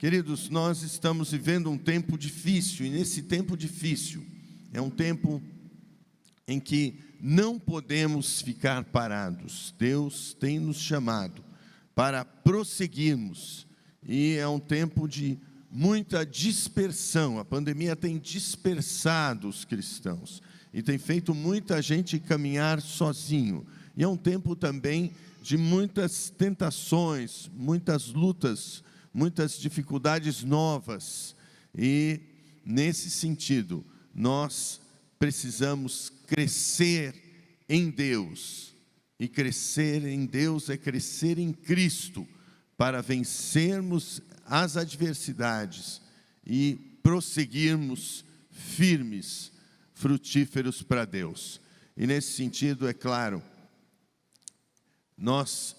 Queridos, nós estamos vivendo um tempo difícil, e nesse tempo difícil, é um tempo em que não podemos ficar parados. Deus tem nos chamado para prosseguirmos, e é um tempo de muita dispersão. A pandemia tem dispersado os cristãos, e tem feito muita gente caminhar sozinho. E é um tempo também de muitas tentações, muitas lutas, muitas dificuldades novas, e nesse sentido, nós precisamos crescer em Deus, e crescer em Deus é crescer em Cristo, para vencermos as adversidades e prosseguirmos firmes, frutíferos para Deus. E nesse sentido, é claro, nós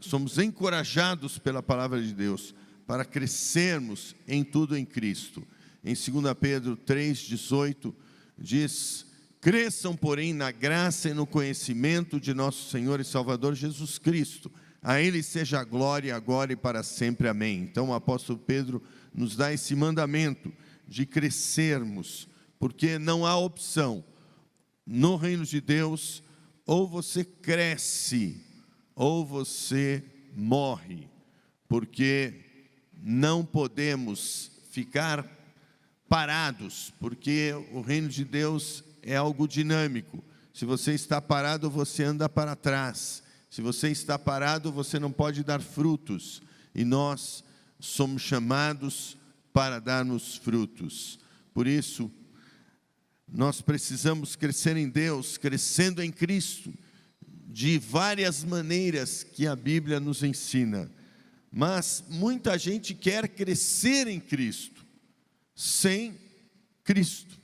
somos encorajados pela palavra de Deus para crescermos em tudo em Cristo. Em 2 Pedro 3,18 diz: cresçam, porém, na graça e no conhecimento de nosso Senhor e Salvador Jesus Cristo. A Ele seja a glória agora e para sempre. Amém. Então o apóstolo Pedro nos dá esse mandamento de crescermos, porque não há opção. No reino de Deus, ou você cresce, ou você morre, porque não podemos ficar parados, porque o reino de Deus é algo dinâmico. Se você está parado, você anda para trás. Se você está parado, você não pode dar frutos. E nós somos chamados para darmos frutos. Por isso, nós precisamos crescer em Deus, crescendo em Cristo, de várias maneiras que a Bíblia nos ensina. Mas muita gente quer crescer em Cristo, sem Cristo.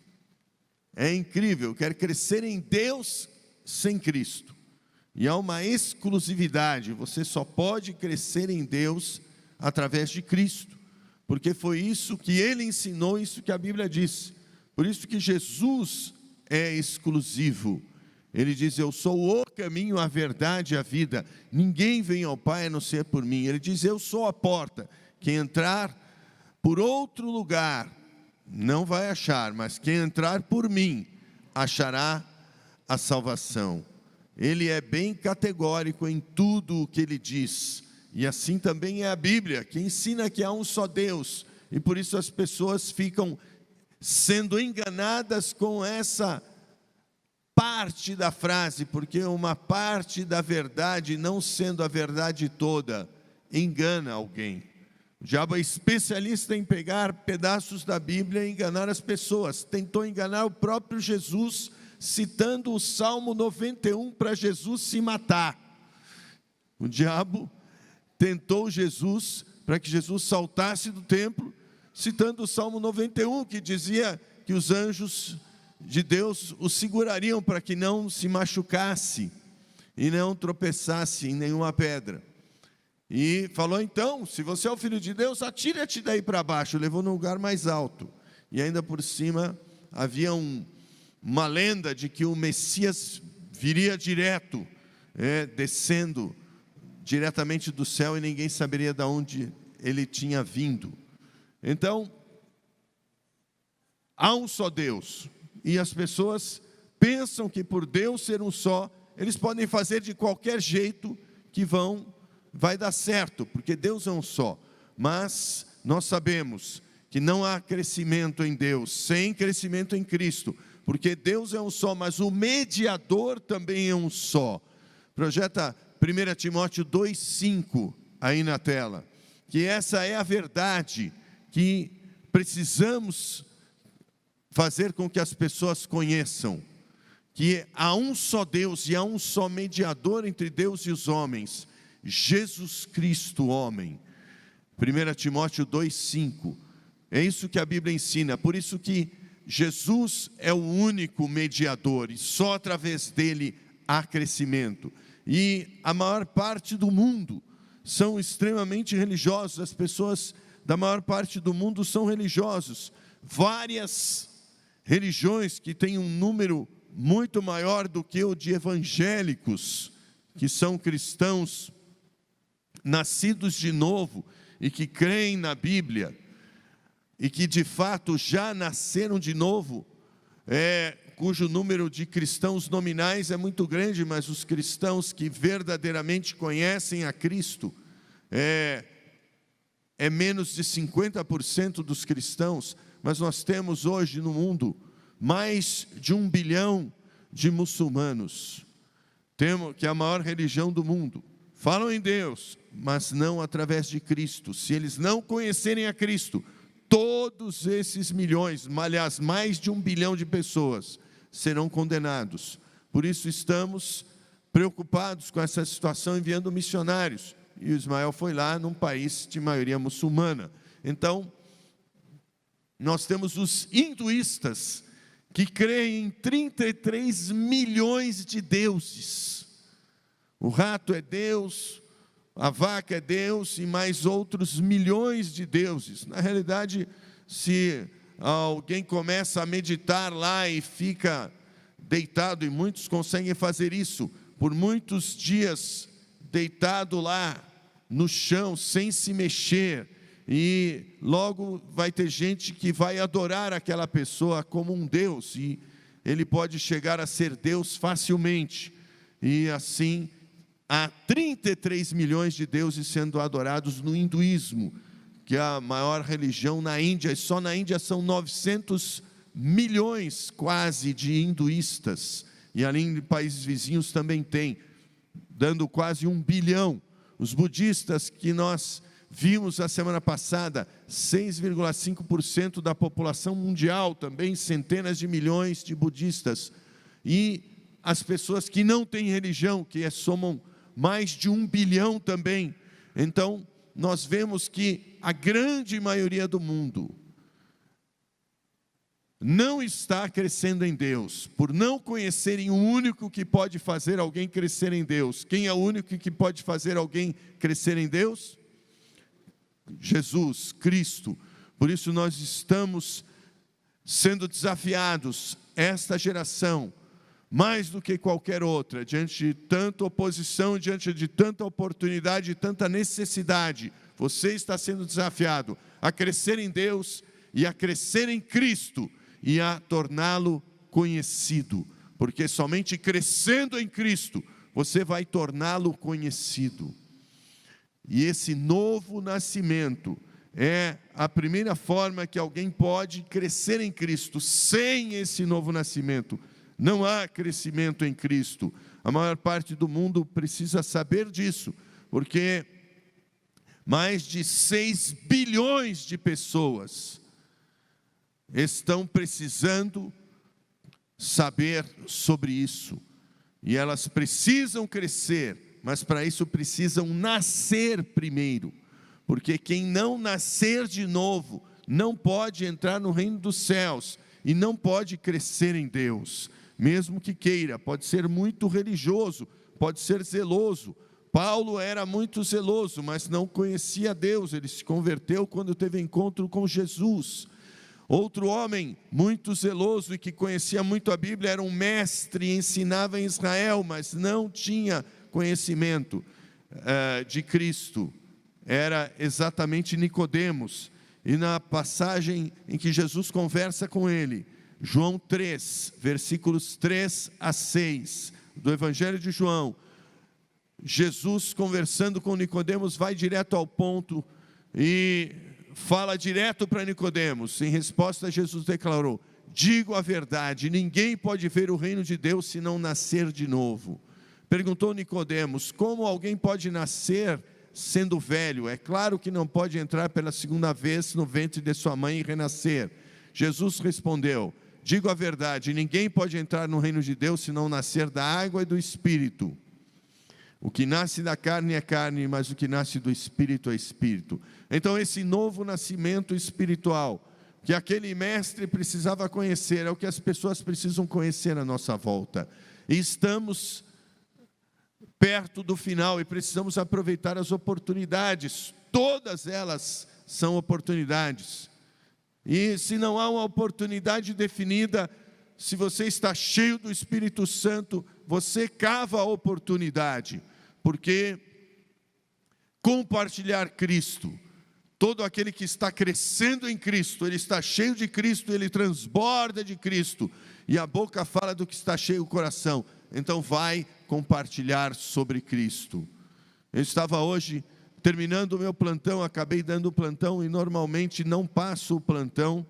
É incrível, quer crescer em Deus sem Cristo. E há uma exclusividade, você só pode crescer em Deus através de Cristo, porque foi isso que Ele ensinou, isso que a Bíblia diz. Por isso que Jesus é exclusivo. Ele diz: eu sou o caminho, a verdade e a vida. Ninguém vem ao Pai a não ser por mim. Ele diz: eu sou a porta. Quem entrar por outro lugar não vai achar, mas quem entrar por mim achará a salvação. Ele é bem categórico em tudo o que ele diz. E assim também é a Bíblia, que ensina que há um só Deus. E por isso as pessoas ficam sendo enganadas com essa parte da frase, porque uma parte da verdade, não sendo a verdade toda, engana alguém. O diabo é especialista em pegar pedaços da Bíblia e enganar as pessoas. Tentou enganar o próprio Jesus, citando o Salmo 91 para Jesus se matar. O diabo tentou Jesus para que Jesus saltasse do templo, citando o Salmo 91, que dizia que os anjos de Deus o segurariam para que não se machucasse e não tropeçasse em nenhuma pedra. E falou: então, se você é o Filho de Deus, atire-te daí para baixo. Levou no lugar mais alto. E ainda por cima havia uma lenda de que o Messias viria direto, descendo diretamente do céu, e ninguém saberia de onde ele tinha vindo. Então, há um só Deus, e as pessoas pensam que por Deus ser um só, eles podem fazer de qualquer jeito que vai dar certo, porque Deus é um só. Mas nós sabemos que não há crescimento em Deus sem crescimento em Cristo, porque Deus é um só, mas o mediador também é um só. Projeta 1 Timóteo 2,5 aí na tela, que essa é a verdade que precisamos fazer com que as pessoas conheçam, que há um só Deus e há um só mediador entre Deus e os homens, Jesus Cristo, homem. 1 Timóteo 2,5, é isso que a Bíblia ensina. Por isso que Jesus é o único mediador, e só através dele há crescimento. E a maior parte do mundo são extremamente religiosos, as pessoas da maior parte do mundo são religiosos. Várias religiões que têm um número muito maior do que o de evangélicos, que são cristãos nascidos de novo, e que creem na Bíblia, e que de fato já nasceram de novo, cujo número de cristãos nominais é muito grande, mas os cristãos que verdadeiramente conhecem a Cristo é menos de 50% dos cristãos. Mas nós temos hoje no mundo mais de 1 bilhão de muçulmanos, que é a maior religião do mundo. Falam em Deus, mas não através de Cristo. Se eles não conhecerem a Cristo, todos esses milhões, aliás, mais de 1 bilhão de pessoas, serão condenados. Por isso estamos preocupados com essa situação, enviando missionários. E o Ismael foi lá num país de maioria muçulmana. Então, nós temos os hinduístas, que creem em 33 milhões de deuses. O rato é Deus, a vaca é Deus e mais outros milhões de deuses. Na realidade, se alguém começa a meditar lá e fica deitado, e muitos conseguem fazer isso, por muitos dias deitado lá no chão, sem se mexer, e logo vai ter gente que vai adorar aquela pessoa como um Deus, e ele pode chegar a ser Deus facilmente. E assim, há 33 milhões de deuses sendo adorados no hinduísmo, que é a maior religião na Índia, e só na Índia são 900 milhões quase de hinduístas, e ali em países vizinhos também tem, dando quase 1 bilhão. Os budistas, que nós vimos a semana passada, 6,5% da população mundial, também centenas de milhões de budistas. E as pessoas que não têm religião, que somam mais de 1 bilhão também. Então, nós vemos que a grande maioria do mundo não está crescendo em Deus, por não conhecerem o único que pode fazer alguém crescer em Deus. Quem é o único que pode fazer alguém crescer em Deus? Jesus, Cristo. Por isso nós estamos sendo desafiados, esta geração, mais do que qualquer outra, diante de tanta oposição, diante de tanta oportunidade e tanta necessidade. Você está sendo desafiado a crescer em Deus e a crescer em Cristo e a torná-lo conhecido, porque somente crescendo em Cristo você vai torná-lo conhecido. E esse novo nascimento é a primeira forma que alguém pode crescer em Cristo. Sem esse novo nascimento, não há crescimento em Cristo. A maior parte do mundo precisa saber disso, porque mais de 6 bilhões de pessoas estão precisando saber sobre isso. E elas precisam crescer, mas para isso precisam nascer primeiro. Porque quem não nascer de novo não pode entrar no reino dos céus e não pode crescer em Deus, mesmo que queira. Pode ser muito religioso, pode ser zeloso. Paulo era muito zeloso, mas não conhecia Deus. Ele se converteu quando teve encontro com Jesus. Outro homem muito zeloso e que conhecia muito a Bíblia era um mestre e ensinava em Israel, mas não tinha conhecimento de Cristo. Era exatamente Nicodemos. E na passagem em que Jesus conversa com ele, João 3, versículos 3 a 6, do Evangelho de João, Jesus conversando com Nicodemos vai direto ao ponto e fala direto para Nicodemos. Em resposta, Jesus declarou: digo a verdade, ninguém pode ver o reino de Deus se não nascer de novo. Perguntou Nicodemos: como alguém pode nascer sendo velho? É claro que não pode entrar pela segunda vez no ventre de sua mãe e renascer. Jesus respondeu: digo a verdade, ninguém pode entrar no reino de Deus se não nascer da água e do Espírito. O que nasce da carne é carne, mas o que nasce do Espírito é Espírito. Então esse novo nascimento espiritual, que aquele mestre precisava conhecer, é o que as pessoas precisam conhecer à nossa volta. E estamos perto do final e precisamos aproveitar as oportunidades. Todas elas são oportunidades. E se não há uma oportunidade definida, se você está cheio do Espírito Santo, você cava a oportunidade. Porque compartilhar Cristo todo aquele que está crescendo em Cristo, ele está cheio de Cristo, ele transborda de Cristo, e a boca fala do que está cheio o coração, então vai compartilhar sobre Cristo. Eu estava hoje terminando o meu plantão, acabei dando o plantão, e normalmente não passo o plantão,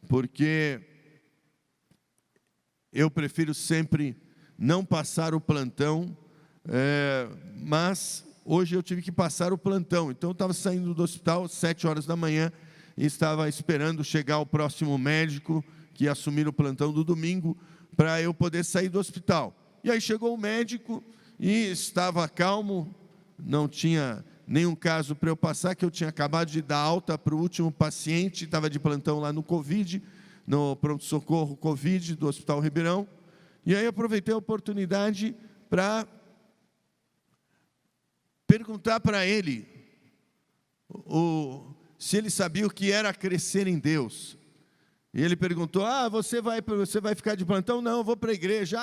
porque eu prefiro sempre não passar o plantão, mas hoje eu tive que passar o plantão. Então eu estava saindo do hospital às 7 horas da manhã e estava esperando chegar o próximo médico que ia assumir o plantão do domingo para eu poder sair do hospital. E aí chegou o médico e estava calmo, não tinha nenhum caso para eu passar, que eu tinha acabado de dar alta para o último paciente, estava de plantão lá no Covid, no pronto-socorro Covid do Hospital Ribeirão. E aí aproveitei a oportunidade para perguntar para ele se ele sabia o que era crescer em Deus. E ele perguntou: você vai ficar de plantão? Não, eu vou para a igreja.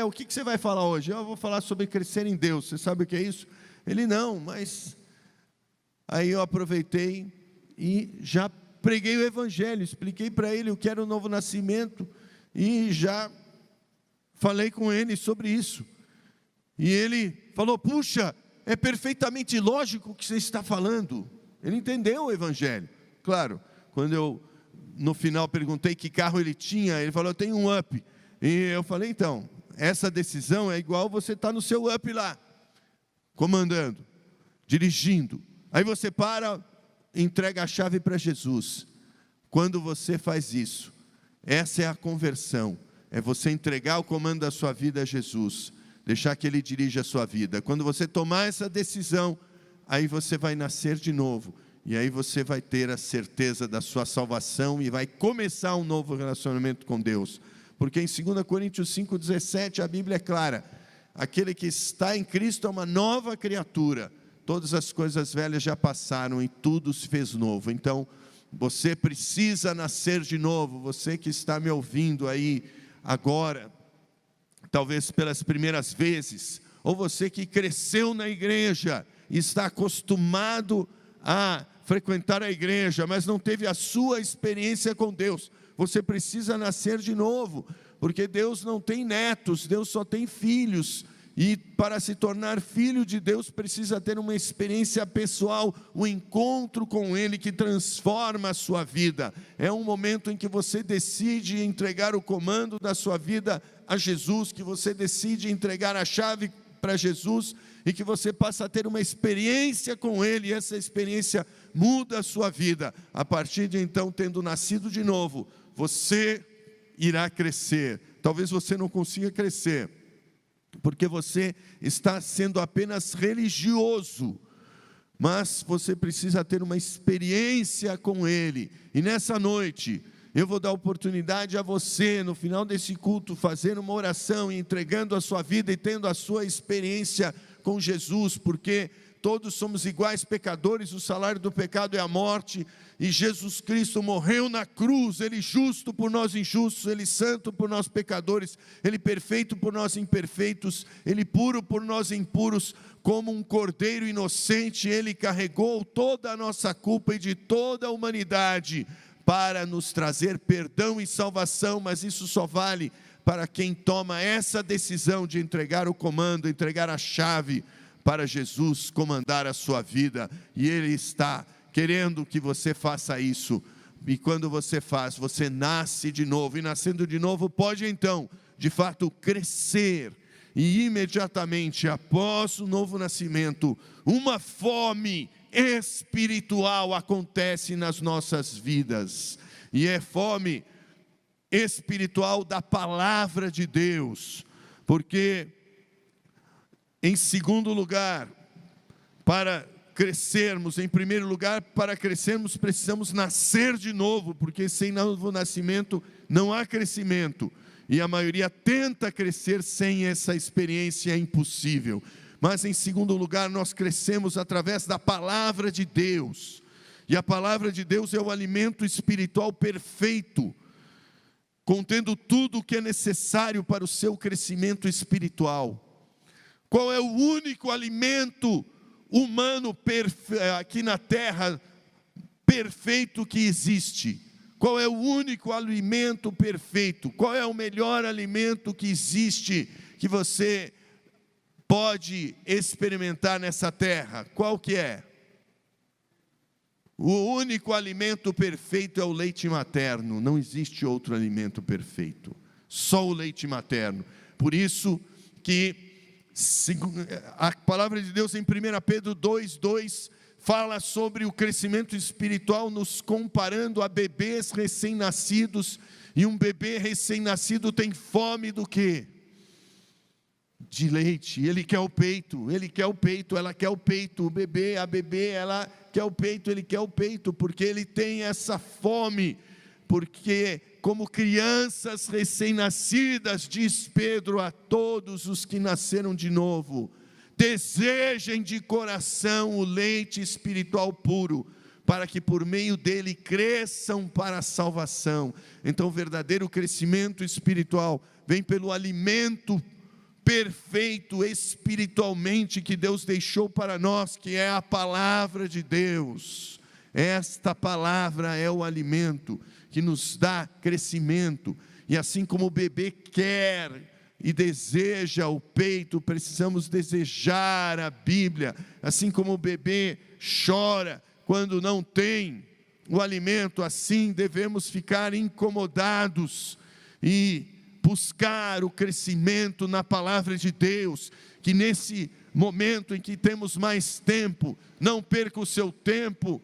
O que você vai falar hoje? Eu vou falar sobre crescer em Deus. Você sabe o que é isso? Ele: não, mas... Aí eu aproveitei e já preguei o evangelho, expliquei para ele o que era o novo nascimento, e já falei com ele sobre isso. E ele falou: puxa, é perfeitamente lógico o que você está falando. Ele entendeu o evangelho. Claro, quando eu no final perguntei que carro ele tinha, ele falou: eu tenho um Up. E eu falei: então, essa decisão é igual você estar no seu Up lá, comandando, dirigindo. Aí você para, entrega a chave para Jesus. Quando você faz isso, essa é a conversão. É você entregar o comando da sua vida a Jesus, deixar que Ele dirija a sua vida. Quando você tomar essa decisão, aí você vai nascer de novo. E aí você vai ter a certeza da sua salvação e vai começar um novo relacionamento com Deus. Porque em 2 Coríntios 5,17 a Bíblia é clara: aquele que está em Cristo é uma nova criatura. Todas as coisas velhas já passaram e tudo se fez novo. Então, você precisa nascer de novo. Você que está me ouvindo aí agora, talvez pelas primeiras vezes, ou você que cresceu na igreja e está acostumado a frequentar a igreja, mas não teve a sua experiência com Deus, você precisa nascer de novo, porque Deus não tem netos, Deus só tem filhos. E para se tornar filho de Deus, precisa ter uma experiência pessoal, um encontro com Ele que transforma a sua vida. É um momento em que você decide entregar o comando da sua vida a Jesus, que você decide entregar a chave para Jesus, e que você passa a ter uma experiência com Ele, e essa experiência muda a sua vida. A partir de então, tendo nascido de novo, você irá crescer. Talvez você não consiga crescer, porque você está sendo apenas religioso, mas você precisa ter uma experiência com Ele. E nessa noite, eu vou dar oportunidade a você, no final desse culto, fazer uma oração, entregando a sua vida e tendo a sua experiência com Jesus, porque todos somos iguais pecadores, o salário do pecado é a morte, e Jesus Cristo morreu na cruz, Ele justo por nós injustos, Ele santo por nós pecadores, Ele perfeito por nós imperfeitos, Ele puro por nós impuros. Como um cordeiro inocente, Ele carregou toda a nossa culpa e de toda a humanidade, para nos trazer perdão e salvação. Mas isso só vale para quem toma essa decisão de entregar o comando, entregar a chave para Jesus comandar a sua vida. E Ele está querendo que você faça isso. E quando você faz, você nasce de novo. E nascendo de novo, pode então, de fato, crescer. E imediatamente após o novo nascimento, uma fome espiritual acontece nas nossas vidas. E é fome espiritual da palavra de Deus. Porque, em segundo lugar, para crescermos, em primeiro lugar, para crescermos precisamos nascer de novo, porque sem novo nascimento não há crescimento, e a maioria tenta crescer sem essa experiência, é impossível. Mas em segundo lugar, nós crescemos através da palavra de Deus, e a palavra de Deus é o alimento espiritual perfeito, contendo tudo o que é necessário para o seu crescimento espiritual. Qual é o único alimento humano aqui na terra perfeito que existe? Qual é o único alimento perfeito? Qual é o melhor alimento que existe, que você pode experimentar nessa terra? Qual que é? O único alimento perfeito é o leite materno. Não existe outro alimento perfeito, só o leite materno. Por isso que a palavra de Deus em 1 Pedro 2:2 fala sobre o crescimento espiritual, nos comparando a bebês recém-nascidos. E um bebê recém-nascido tem fome do quê? De leite. Ele quer o peito, ela quer o peito. O bebê, a bebê, ela quer o peito, ele quer o peito, porque ele tem essa fome. Porque como crianças recém-nascidas, diz Pedro a todos os que nasceram de novo, desejem de coração o leite espiritual puro, para que por meio dele cresçam para a salvação. Então o verdadeiro crescimento espiritual vem pelo alimento perfeito espiritualmente que Deus deixou para nós, que é a palavra de Deus. Esta palavra é o alimento que nos dá crescimento. E assim como o bebê quer e deseja o peito, precisamos desejar a Bíblia. Assim como o bebê chora quando não tem o alimento, assim devemos ficar incomodados e buscar o crescimento na palavra de Deus. Que nesse momento em que temos mais tempo, não perca o seu tempo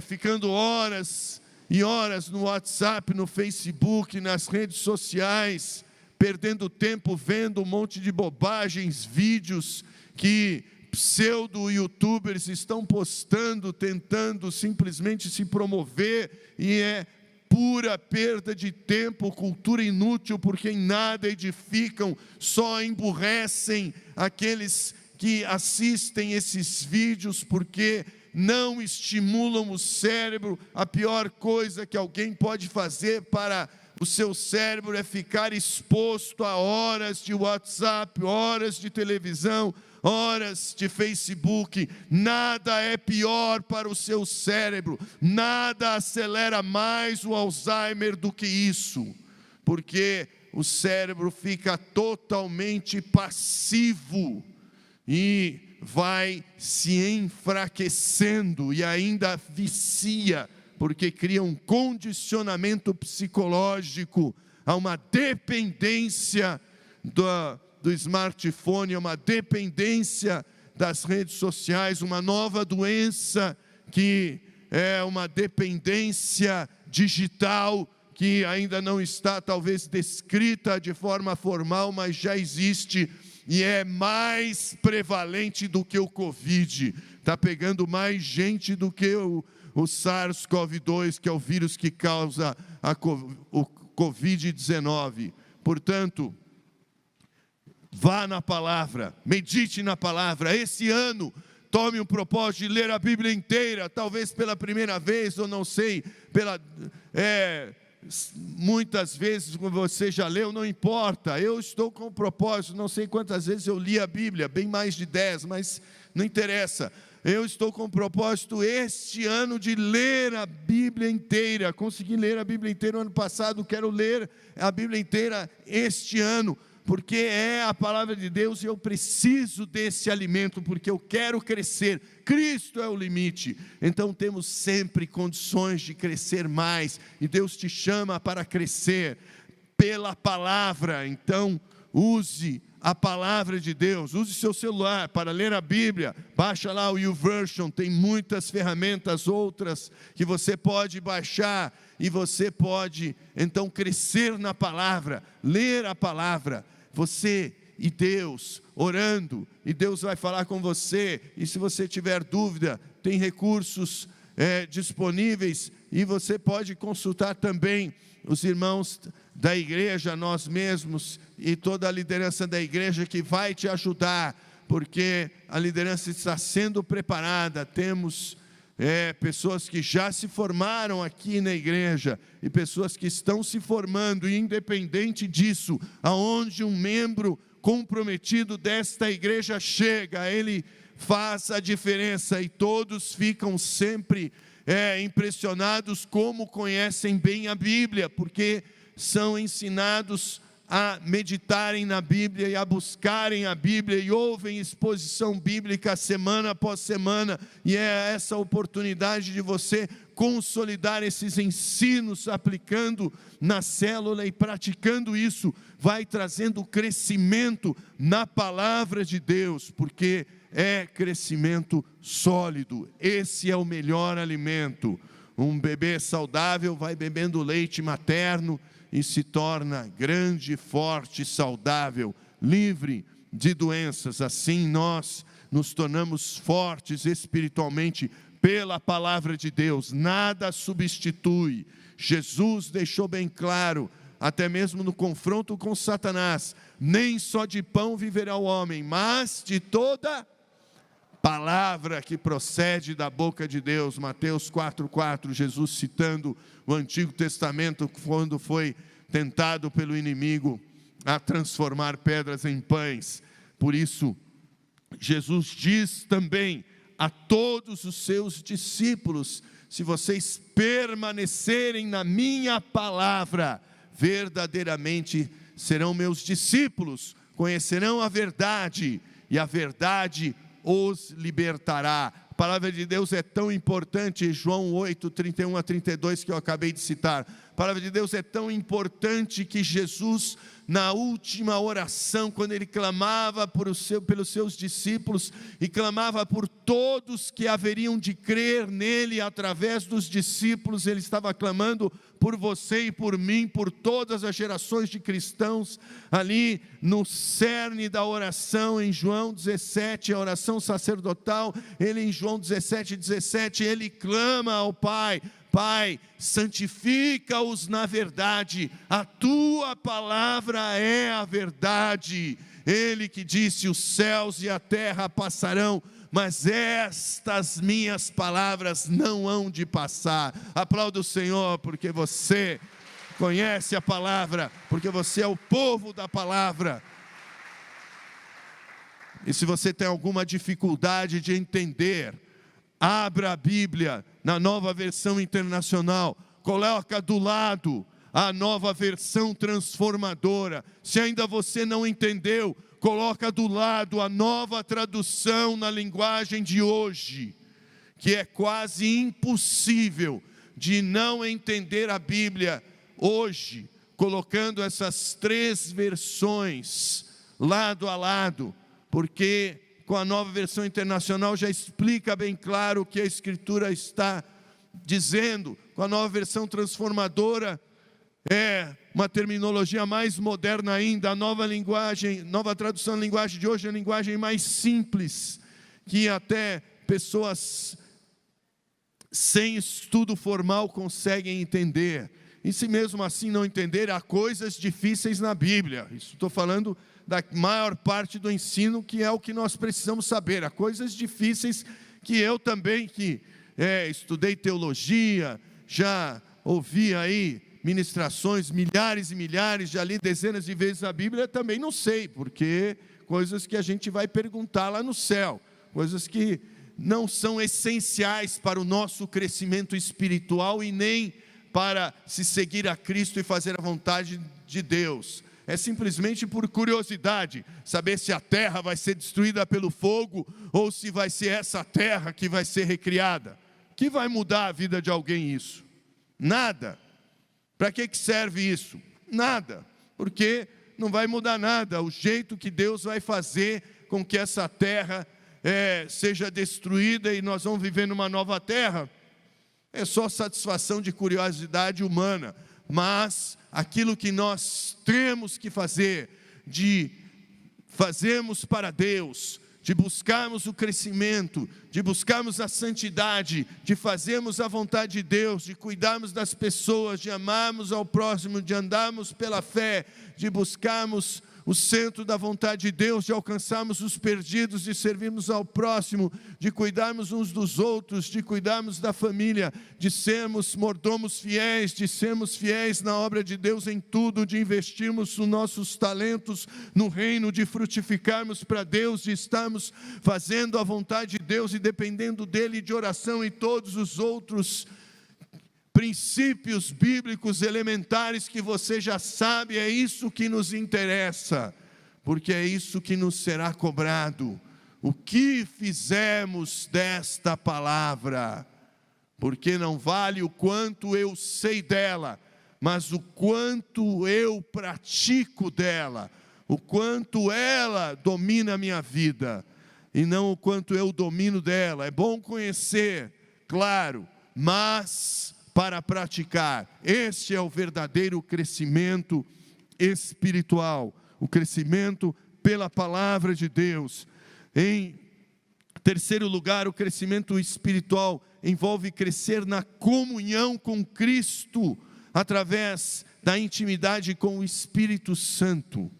ficando horas e horas no WhatsApp, no Facebook, nas redes sociais, perdendo tempo vendo um monte de bobagens, vídeos que pseudo-youtubers estão postando, tentando simplesmente se promover, e é pura perda de tempo, cultura inútil, porque em nada edificam, só emburrecem aqueles que assistem esses vídeos, porque não estimulam o cérebro. A pior coisa que alguém pode fazer para o seu cérebro é ficar exposto a horas de WhatsApp, horas de televisão, horas de Facebook. Nada é pior para o seu cérebro, nada acelera mais o Alzheimer do que isso, porque o cérebro fica totalmente passivo e vai se enfraquecendo e ainda vicia, porque cria um condicionamento psicológico, a uma dependência do smartphone, uma dependência das redes sociais, uma nova doença que é uma dependência digital, que ainda não está talvez descrita de forma formal, mas já existe e é mais prevalente do que o Covid. Está pegando mais gente do que o SARS-CoV-2, que é o vírus que causa o Covid-19. Portanto, vá na palavra, medite na palavra. Esse ano, tome um propósito de ler a Bíblia inteira, talvez pela primeira vez, ou não sei, muitas vezes você já leu, não importa. Eu estou com o propósito, não sei quantas vezes eu li a Bíblia, bem mais de 10, mas não interessa. Eu estou com o propósito este ano de ler a Bíblia inteira. Consegui ler a Bíblia inteira no ano passado, quero ler a Bíblia inteira este ano, porque é a palavra de Deus e eu preciso desse alimento, porque eu quero crescer. Cristo é o limite, então temos sempre condições de crescer mais, e Deus te chama para crescer pela palavra. Então use a palavra de Deus, use seu celular para ler a Bíblia, baixa lá o YouVersion, tem muitas ferramentas outras que você pode baixar, e você pode então crescer na palavra, ler a palavra, você e Deus orando, e Deus vai falar com você. E se você tiver dúvida, tem recursos disponíveis, e você pode consultar também os irmãos da igreja, nós mesmos e toda a liderança da igreja, que vai te ajudar, porque a liderança está sendo preparada. Temos pessoas que já se formaram aqui na igreja e pessoas que estão se formando, e independente disso, aonde um membro comprometido desta igreja chega, ele faz a diferença, e todos ficam sempre impressionados como conhecem bem a Bíblia, porque são ensinados a meditarem na Bíblia e a buscarem a Bíblia e ouvem exposição bíblica semana após semana, e é essa oportunidade de você consolidar esses ensinos, aplicando na célula e praticando isso, vai trazendo crescimento na palavra de Deus, porque é crescimento sólido. Esse é o melhor alimento. Um bebê saudável vai bebendo leite materno e se torna grande, forte, saudável, livre de doenças. Assim nós nos tornamos fortes espiritualmente pela palavra de Deus. Nada substitui. Jesus deixou bem claro, até mesmo no confronto com Satanás: nem só de pão viverá o homem, mas de toda palavra que procede da boca de Deus. Mateus 4,4, Jesus citando o Antigo Testamento, quando foi tentado pelo inimigo a transformar pedras em pães. Por isso, Jesus diz também a todos os seus discípulos: se vocês permanecerem na minha palavra, verdadeiramente serão meus discípulos, conhecerão a verdade, e a verdade os libertará. A palavra de Deus é tão importante. João 8, 31 a 32, que eu acabei de citar. A palavra de Deus é tão importante que Jesus, na última oração, quando ele clamava pelos seus discípulos e clamava por todos que haveriam de crer nele através dos discípulos, ele estava clamando por você e por mim, por todas as gerações de cristãos. Ali no cerne da oração, em João 17, a oração sacerdotal, ele em João 17, ele clama ao Pai: Pai, santifica-os na verdade, a tua palavra é a verdade. Ele que disse: os céus e a terra passarão, mas estas minhas palavras não hão de passar. Aplauda o Senhor, porque você conhece a palavra, porque você é o povo da palavra. E se você tem alguma dificuldade de entender, abra a Bíblia na Nova Versão Internacional, coloca do lado a Nova Versão Transformadora. Se ainda você não entendeu, coloca do lado a Nova Tradução na linguagem de hoje, que é quase impossível de não entender a Bíblia hoje, colocando essas três versões lado a lado, porque com a Nova Versão Internacional já explica bem claro o que a Escritura está dizendo. Com a Nova Versão Transformadora é uma terminologia mais moderna ainda. A nova tradução na linguagem de hoje é a linguagem mais simples, que até pessoas sem estudo formal conseguem entender. E se mesmo assim não entender, há coisas difíceis na Bíblia. Isso estou falando da maior parte do ensino, que é o que nós precisamos saber. Há coisas difíceis que eu também, que estudei teologia, já ouvi aí ministrações, milhares e milhares, já li dezenas de vezes a Bíblia, também não sei, porque coisas que a gente vai perguntar lá no céu, coisas que não são essenciais para o nosso crescimento espiritual e nem para se seguir a Cristo e fazer a vontade de Deus. É simplesmente por curiosidade, saber se a terra vai ser destruída pelo fogo, ou se vai ser essa terra que vai ser recriada. Que vai mudar a vida de alguém isso? Nada. Para que serve isso? Nada. Porque não vai mudar nada. O jeito que Deus vai fazer com que essa terra seja destruída e nós vamos viver numa nova terra, é só satisfação de curiosidade humana. Mas aquilo que nós temos que fazer, de fazermos para Deus, de buscarmos o crescimento, de buscarmos a santidade, de fazermos a vontade de Deus, de cuidarmos das pessoas, de amarmos ao próximo, de andarmos pela fé, de buscarmos o centro da vontade de Deus, de alcançarmos os perdidos, de servirmos ao próximo, de cuidarmos uns dos outros, de cuidarmos da família, de sermos mordomos fiéis, de sermos fiéis na obra de Deus em tudo, de investirmos os nossos talentos no reino, de frutificarmos para Deus, de estarmos fazendo a vontade de Deus e dependendo dEle, de oração e todos os outros princípios bíblicos elementares que você já sabe. É isso que nos interessa, porque é isso que nos será cobrado. O que fizemos desta palavra? Porque não vale o quanto eu sei dela, mas o quanto eu pratico dela, o quanto ela domina a minha vida, e não o quanto eu domino dela. É bom conhecer, claro, mas para praticar. Este é o verdadeiro crescimento espiritual, o crescimento pela palavra de Deus. Em terceiro lugar, o crescimento espiritual envolve crescer na comunhão com Cristo, através da intimidade com o Espírito Santo.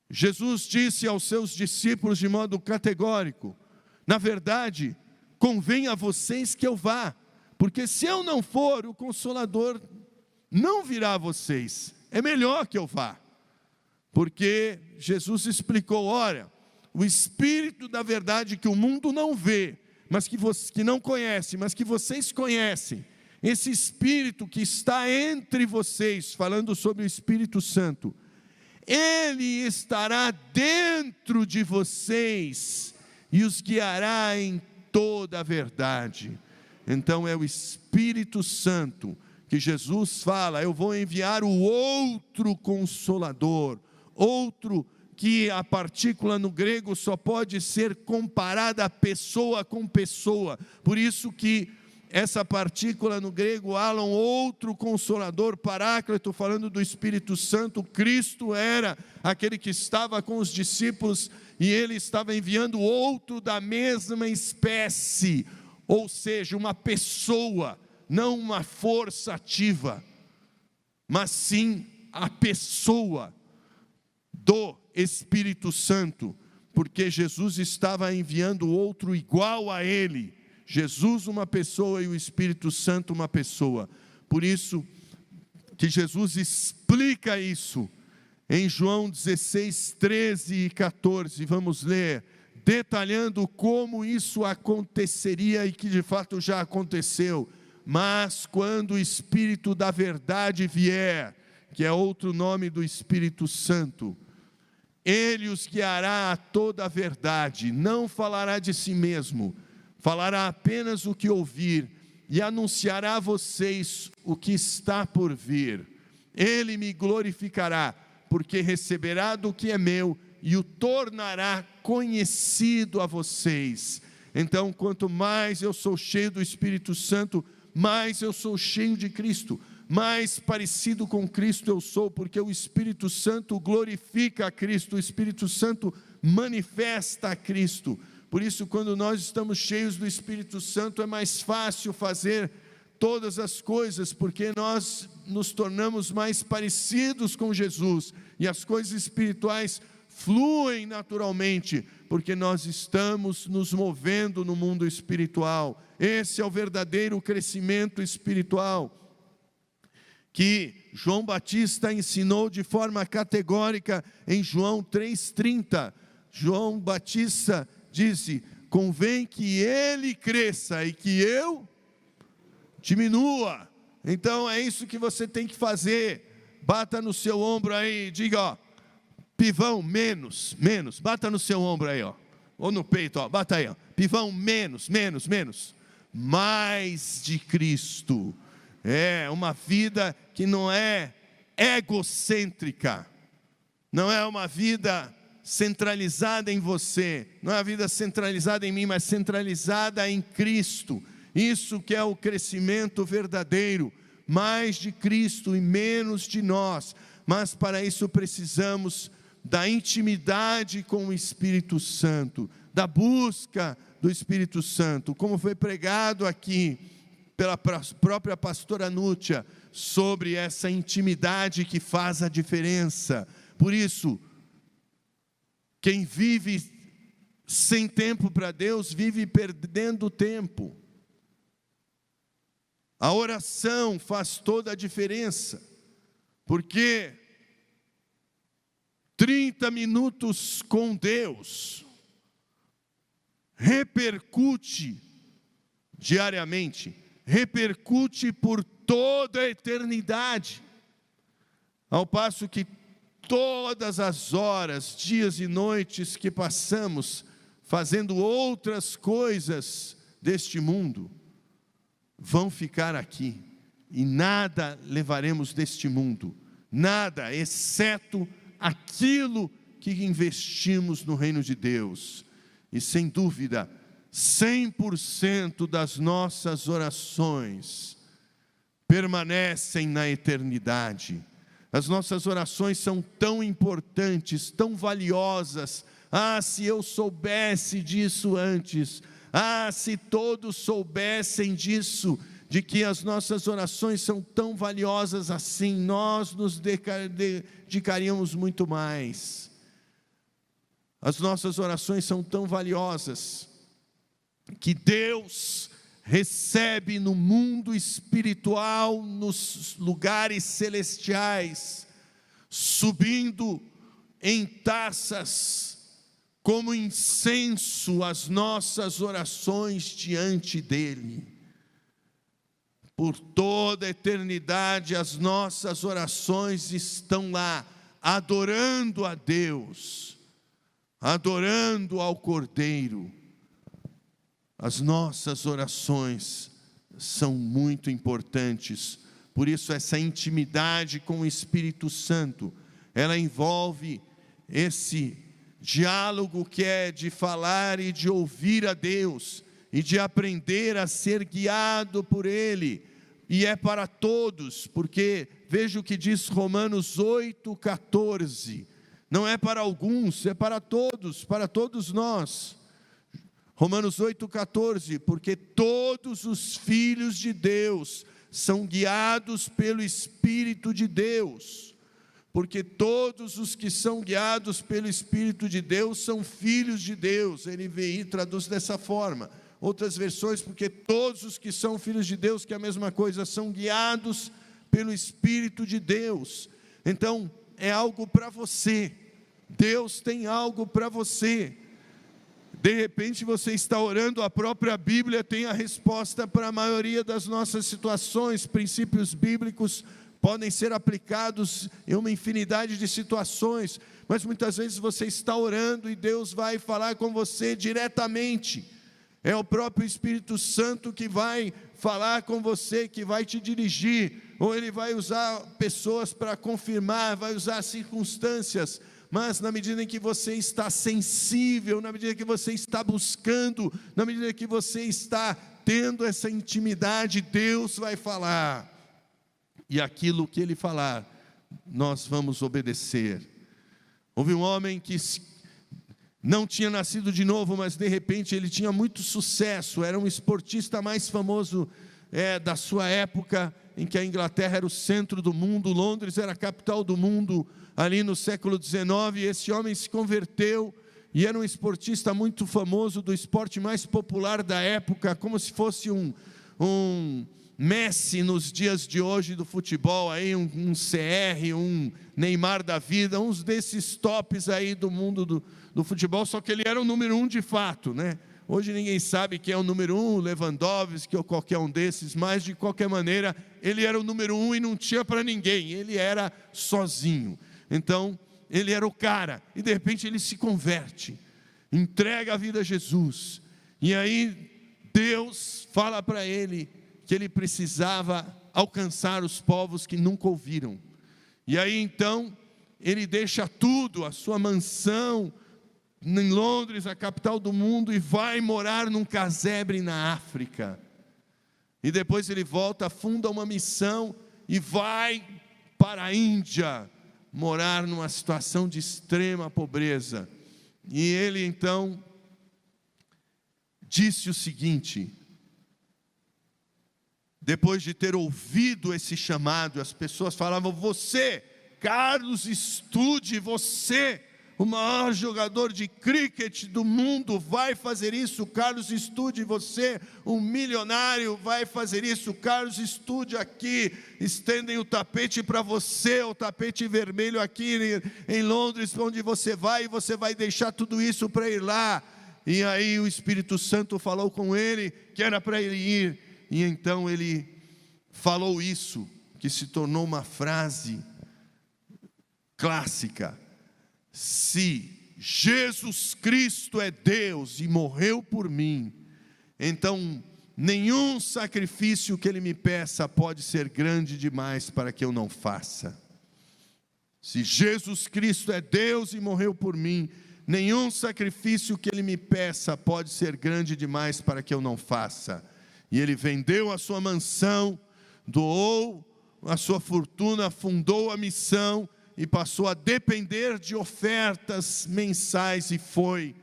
Jesus disse aos seus discípulos de modo categórico: na verdade, convém a vocês que eu vá, porque se eu não for, o Consolador não virá a vocês. É melhor que eu vá. Porque Jesus explicou: olha, o Espírito da verdade que o mundo não vê, mas que não conhece, mas que vocês conhecem, esse Espírito que está entre vocês, falando sobre o Espírito Santo, Ele estará dentro de vocês e os guiará em toda a verdade. Então é o Espírito Santo que Jesus fala: eu vou enviar o outro Consolador, outro que a partícula no grego só pode ser comparada pessoa com pessoa. Por isso que essa partícula no grego, Alon, outro Consolador, Paráclito, falando do Espírito Santo. Cristo era aquele que estava com os discípulos e Ele estava enviando outro da mesma espécie, ou seja, uma pessoa, não uma força ativa, mas sim a pessoa do Espírito Santo, porque Jesus estava enviando outro igual a Ele. Jesus uma pessoa e o Espírito Santo uma pessoa. Por isso que Jesus explica isso em João 16, 13 e 14. Vamos ler, detalhando como isso aconteceria e que de fato já aconteceu. Mas quando o Espírito da verdade vier, que é outro nome do Espírito Santo, Ele os guiará a toda a verdade, não falará de si mesmo, falará apenas o que ouvir e anunciará a vocês o que está por vir. Ele me glorificará, porque receberá do que é meu e o tornará conhecido a vocês. Então, quanto mais eu sou cheio do Espírito Santo, mais eu sou cheio de Cristo, mais parecido com Cristo eu sou, porque o Espírito Santo glorifica a Cristo, o Espírito Santo manifesta a Cristo. Por isso, quando nós estamos cheios do Espírito Santo, é mais fácil fazer todas as coisas, porque nós nos tornamos mais parecidos com Jesus, e as coisas espirituais fluem naturalmente, porque nós estamos nos movendo no mundo espiritual. Esse é o verdadeiro crescimento espiritual que João Batista ensinou de forma categórica em João 3,30. João Batista disse: convém que ele cresça e que eu diminua. Então é isso que você tem que fazer. Bata no seu ombro aí, diga, ó, pivão, menos, bata no seu ombro aí, ó, ou no peito, ó, bata aí, ó, pivão, menos, mais de Cristo. É uma vida que não é egocêntrica, não é uma vida centralizada em você, não é uma vida centralizada em mim, mas centralizada em Cristo. Isso que é o crescimento verdadeiro, mais de Cristo e menos de nós. Mas para isso precisamos da intimidade com o Espírito Santo, da busca do Espírito Santo, como foi pregado aqui pela própria pastora Nútia, sobre essa intimidade que faz a diferença. Por isso, Quem vive sem tempo para Deus, vive perdendo tempo. A oração faz toda a diferença, porque 30 minutos com Deus repercute diariamente, repercute por toda a eternidade, ao passo que todas as horas, dias e noites que passamos fazendo outras coisas deste mundo, vão ficar aqui, e nada levaremos deste mundo, nada, exceto aquilo que investimos no reino de Deus. E sem dúvida, 100% das nossas orações permanecem na eternidade. As nossas orações são tão importantes, tão valiosas. Ah, se eu soubesse disso antes. Ah, se todos soubessem disso, de que as nossas orações são tão valiosas assim, nós nos dedicaríamos muito mais. As nossas orações são tão valiosas, que Deus recebe no mundo espiritual, nos lugares celestiais, subindo em taças, como incenso, as nossas orações diante dEle. Por toda a eternidade, as nossas orações estão lá, adorando a Deus, adorando ao Cordeiro. As nossas orações são muito importantes, por isso essa intimidade com o Espírito Santo, ela envolve esse diálogo que é de falar e de ouvir a Deus, e de aprender a ser guiado por Ele, e é para todos, porque veja o que diz Romanos 8,14, não é para alguns, é para todos nós. Romanos 8,14, porque todos os filhos de Deus são guiados pelo Espírito de Deus, porque todos os que são guiados pelo Espírito de Deus são filhos de Deus. NVI traduz dessa forma. Outras versões, porque todos os que são filhos de Deus, que é a mesma coisa, são guiados pelo Espírito de Deus. Então, é algo para você. Deus tem algo para você. De repente você está orando, a própria Bíblia tem a resposta para a maioria das nossas situações. Princípios bíblicos podem ser aplicados em uma infinidade de situações, mas muitas vezes você está orando e Deus vai falar com você diretamente. É o próprio Espírito Santo que vai falar com você, que vai te dirigir, ou Ele vai usar pessoas para confirmar, vai usar circunstâncias. Mas na medida em que você está sensível, na medida que você está buscando, na medida que você está tendo essa intimidade, Deus vai falar. E aquilo que Ele falar, nós vamos obedecer. Houve um homem que não tinha nascido de novo, mas de repente ele tinha muito sucesso, era um esportista mais famoso da sua época, em que a Inglaterra era o centro do mundo, Londres era a capital do mundo, ali no século XIX, e esse homem se converteu, e era um esportista muito famoso, do esporte mais popular da época, como se fosse um Messi nos dias de hoje do futebol, aí um CR, um Neymar da vida, uns desses tops aí do mundo do futebol, só que ele era o número 1 de fato, né? Hoje ninguém sabe quem é o número 1, Lewandowski ou qualquer um desses, mas de qualquer maneira, ele era o número 1 e não tinha para ninguém, ele era sozinho. Então, ele era o cara, e de repente ele se converte, entrega a vida a Jesus, e aí Deus fala para ele que ele precisava alcançar os povos que nunca ouviram. E aí então, ele deixa tudo, a sua mansão em Londres, a capital do mundo, e vai morar num casebre na África. E depois ele volta, funda uma missão e vai para a Índia, morar numa situação de extrema pobreza. E ele então disse o seguinte: depois de ter ouvido esse chamado, as pessoas falavam: você, Carlos, estude, você o maior jogador de cricket do mundo vai fazer isso. Carlos, estude você, um milionário, vai fazer isso. Carlos, estude aqui. Estendem o tapete para você, o tapete vermelho aqui em Londres, onde você vai, e você vai deixar tudo isso para ir lá. E aí o Espírito Santo falou com ele que era para ele ir. E então ele falou isso, que se tornou uma frase clássica: se Jesus Cristo é Deus e morreu por mim, então nenhum sacrifício que Ele me peça pode ser grande demais para que eu não faça. Se Jesus Cristo é Deus e morreu por mim, nenhum sacrifício que Ele me peça pode ser grande demais para que eu não faça. E ele vendeu a sua mansão, doou a sua fortuna, fundou a missão e passou a depender de ofertas mensais, e foi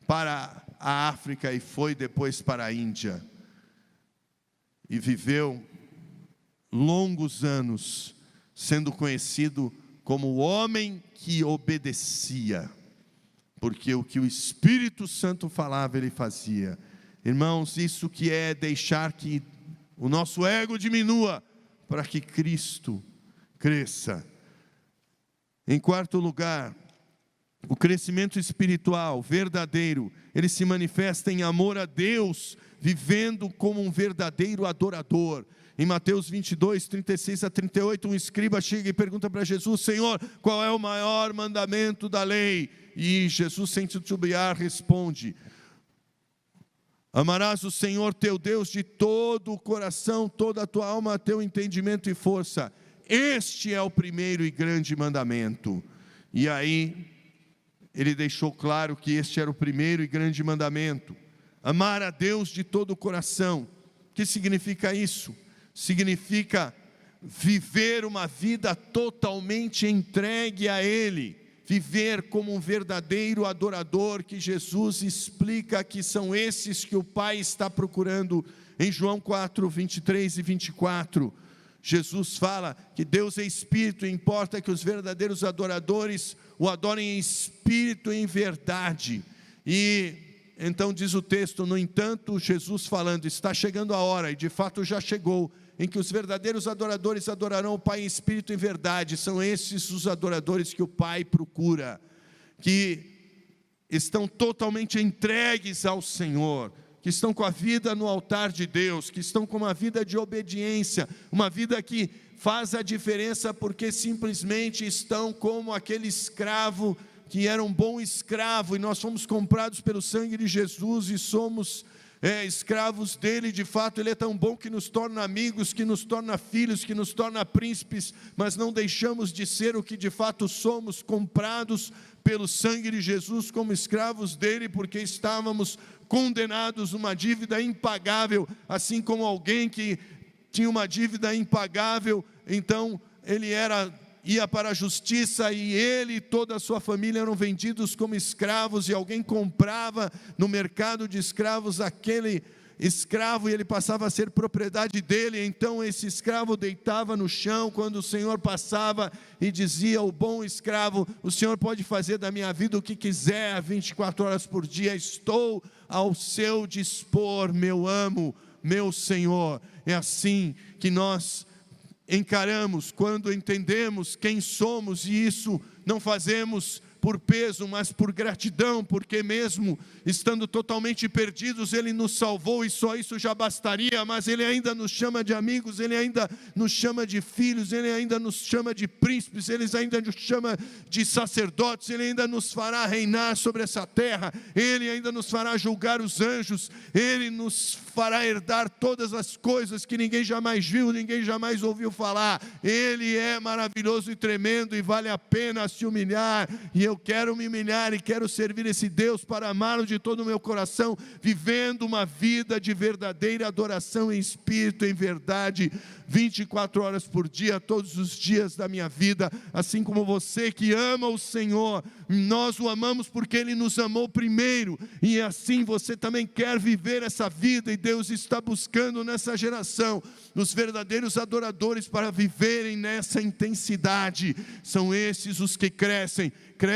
para a África e foi depois para a Índia. E viveu longos anos sendo conhecido como o homem que obedecia, porque o que o Espírito Santo falava, ele fazia. Irmãos, isso que é deixar que o nosso ego diminua para que Cristo cresça. Em quarto lugar, o crescimento espiritual verdadeiro, ele se manifesta em amor a Deus, vivendo como um verdadeiro adorador. Em Mateus 22, 36 a 38, um escriba chega e pergunta para Jesus: Senhor, qual é o maior mandamento da lei? E Jesus, sem titubear, responde: amarás o Senhor teu Deus de todo o coração, toda a tua alma, teu entendimento e força. Este é o primeiro e grande mandamento. E aí, ele deixou claro que este era o primeiro e grande mandamento. Amar a Deus de todo o coração. O que significa isso? Significa viver uma vida totalmente entregue a Ele. Viver como um verdadeiro adorador, que Jesus explica que são esses que o Pai está procurando. Em João 4, 23 e 24, Jesus fala que Deus é Espírito, e importa que os verdadeiros adoradores o adorem em espírito e em verdade. E então diz o texto: no entanto, Jesus falando, está chegando a hora, e de fato já chegou, em que os verdadeiros adoradores adorarão o Pai em espírito e em verdade. São esses os adoradores que o Pai procura, que estão totalmente entregues ao Senhor, que estão com a vida no altar de Deus, que estão com uma vida de obediência, uma vida que faz a diferença, porque simplesmente estão como aquele escravo que era um bom escravo, e nós fomos comprados pelo sangue de Jesus e somos escravos dele. De fato, ele é tão bom que nos torna amigos, que nos torna filhos, que nos torna príncipes, mas não deixamos de ser o que de fato somos, comprados pelo sangue de Jesus como escravos dele, porque estávamos condenados numa dívida impagável, assim como alguém que tinha uma dívida impagável, então ele ia para a justiça, e ele e toda a sua família eram vendidos como escravos, e alguém comprava no mercado de escravos aquele escravo, e ele passava a ser propriedade dele. Então esse escravo deitava no chão quando o Senhor passava e dizia: o bom escravo, o Senhor pode fazer da minha vida o que quiser, 24 horas por dia, estou ao seu dispor, meu amo, meu Senhor. É assim que nós encaramos quando entendemos quem somos, e isso não fazemos por peso, mas por gratidão, porque mesmo estando totalmente perdidos, Ele nos salvou, e só isso já bastaria. Mas Ele ainda nos chama de amigos, Ele ainda nos chama de filhos, Ele ainda nos chama de príncipes, Ele ainda nos chama de sacerdotes, Ele ainda nos fará reinar sobre essa terra, Ele ainda nos fará julgar os anjos, Ele nos fará herdar todas as coisas que ninguém jamais viu, ninguém jamais ouviu falar. Ele é maravilhoso e tremendo, e vale a pena se humilhar, e eu quero me humilhar e quero servir esse Deus para amá-lo de todo o meu coração, vivendo uma vida de verdadeira adoração em espírito, em verdade, 24 horas por dia, todos os dias da minha vida. Assim como você que ama o Senhor, nós o amamos porque Ele nos amou primeiro, e assim você também quer viver essa vida, e Deus está buscando nessa geração os verdadeiros adoradores para viverem nessa intensidade. São esses os que crescem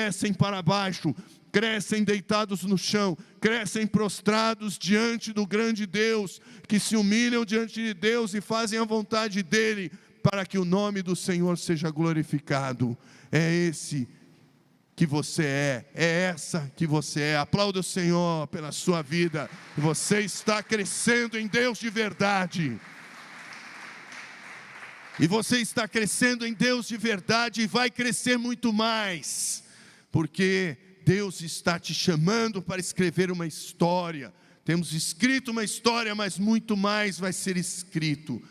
crescem para baixo, crescem deitados no chão, crescem prostrados diante do grande Deus, que se humilham diante de Deus e fazem a vontade dEle, para que o nome do Senhor seja glorificado. É esse que você é essa que você é. Aplauda o Senhor pela sua vida. Você está crescendo em Deus de verdade. E você está crescendo em Deus de verdade e vai crescer muito mais, porque Deus está te chamando para escrever uma história. Temos escrito uma história, mas muito mais vai ser escrito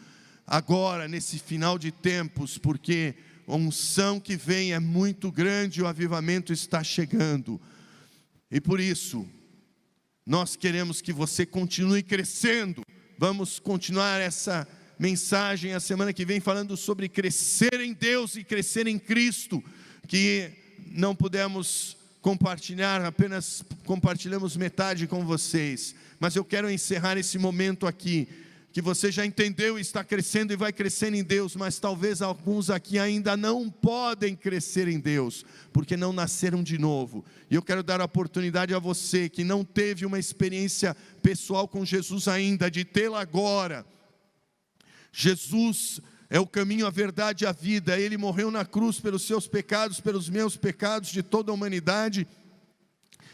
agora, nesse final de tempos, porque a unção que vem é muito grande, o avivamento está chegando. E por isso, nós queremos que você continue crescendo. Vamos continuar essa mensagem a semana que vem falando sobre crescer em Deus e crescer em Cristo, que não pudemos compartilhar, apenas compartilhamos metade com vocês, mas eu quero encerrar esse momento aqui, que você já entendeu e está crescendo e vai crescendo em Deus, mas talvez alguns aqui ainda não podem crescer em Deus, porque não nasceram de novo, e eu quero dar a oportunidade a você, que não teve uma experiência pessoal com Jesus ainda, de tê-la agora. Jesus é o caminho, a verdade e a vida. Ele morreu na cruz pelos seus pecados, pelos meus pecados, de toda a humanidade,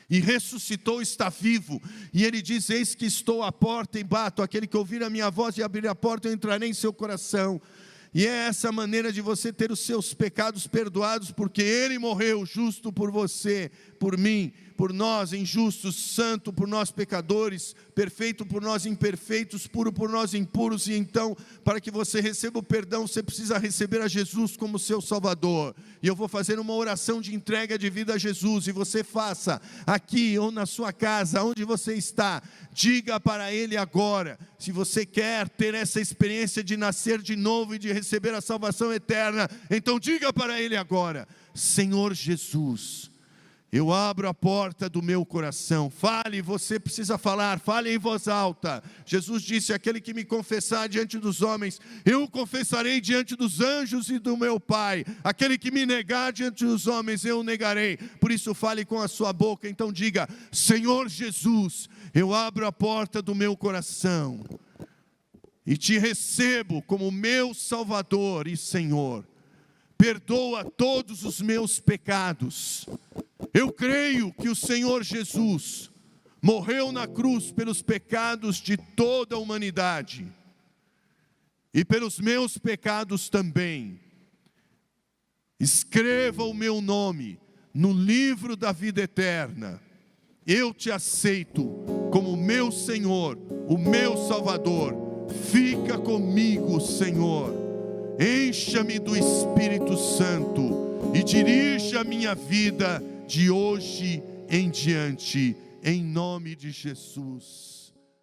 e ressuscitou, está vivo. E Ele diz: eis que estou à porta e bato, aquele que ouvir a minha voz e abrir a porta, eu entrarei em seu coração. E é essa maneira de você ter os seus pecados perdoados, porque Ele morreu justo por você, por mim, por nós injustos, santo por nós pecadores, perfeito por nós imperfeitos, puro por nós impuros. E então, para que você receba o perdão, você precisa receber a Jesus como seu Salvador. E eu vou fazer uma oração de entrega de vida a Jesus, e você faça aqui ou na sua casa, onde você está. Diga para Ele agora, se você quer ter essa experiência de nascer de novo e de receber a salvação eterna, então diga para Ele agora: Senhor Jesus, eu abro a porta do meu coração. Fale, você precisa falar, fale em voz alta. Jesus disse: aquele que me confessar diante dos homens, eu o confessarei diante dos anjos e do meu Pai. Aquele que me negar diante dos homens, eu o negarei. Por isso fale com a sua boca, então diga: Senhor Jesus, eu abro a porta do meu coração e te recebo como meu Salvador e Senhor. Perdoa todos os meus pecados. Eu creio que o Senhor Jesus morreu na cruz pelos pecados de toda a humanidade e pelos meus pecados também. Escreva o meu nome no livro da vida eterna. Eu te aceito como meu Senhor, o meu Salvador. Fica comigo, Senhor. Encha-me do Espírito Santo e dirija a minha vida de hoje em diante, em nome de Jesus.